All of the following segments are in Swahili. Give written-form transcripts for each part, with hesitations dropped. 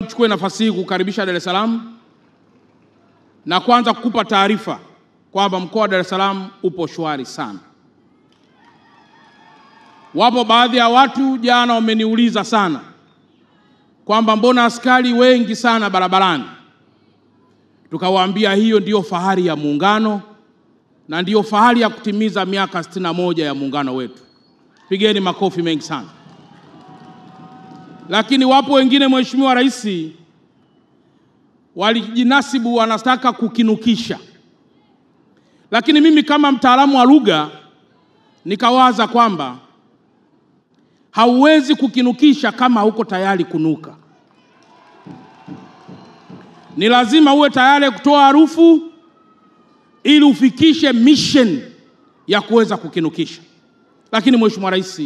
nichukue nafasi hii kukaribisha Dar es Salaam na kwanza kukupa taarifa kwamba mkoa wa Dar es Salaam upo shwari sana. Wapo baadhi ya watu jana wameniuliza sana kwamba mbona askari wengi sana barabarani. Tukawaambia hiyo ndiyo fahari ya muungano na ndiyo fahari ya kutimiza miaka 61 ya muungano wetu. Pigeni makofi mengi sana. Lakini wapo wengine, Mheshimiwa Rais, walijinasibu wanataka kukinukisha. Lakini mimi kama mtaalamu wa lugha nikawaza kwamba hauwezi kukinukisha kama hauko tayari kunuka. Ni lazima uwe tayari kutoa harufu ili ufikishe mission ya kuweza kukinukisha. Lakini Mheshimiwa Rais,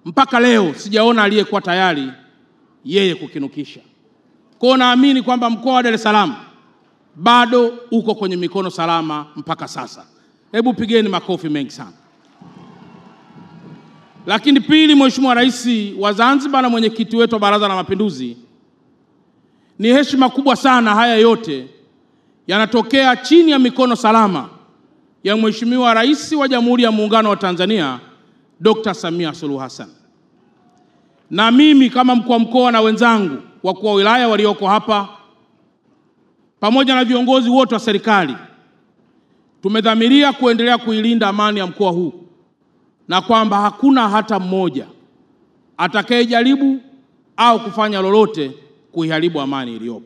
mpaka leo sijaona aliyekuwa tayari yeye kukinukisha. Kwa naamini kwamba mkoa wa Dar es Salaam bado uko kwenye mikono salama mpaka sasa. Hebu pigeni makofi mengi sana. Lakini pili, Mheshimiwa Rais wa Zanzibar na mwenyekiti wetu wa Baraza la Mapinduzi, ni heshima kubwa sana haya yote yanatokea chini ya mikono salama ya Mheshimiwa Rais wa Jamhuri ya Muungano wa Tanzania, Dr. Samia Suluhu Hassan. Na mimi kama mkuu wa mkoa na wenzangu wakuu wa wilaya walioko hapa pamoja na viongozi wote wa serikali tumedhamiria kuendelea kuilinda amani ya mkoa huu, na kwamba hakuna hata mmoja atakayejaribu au kufanya lolote kuiharibu amani iliyopo.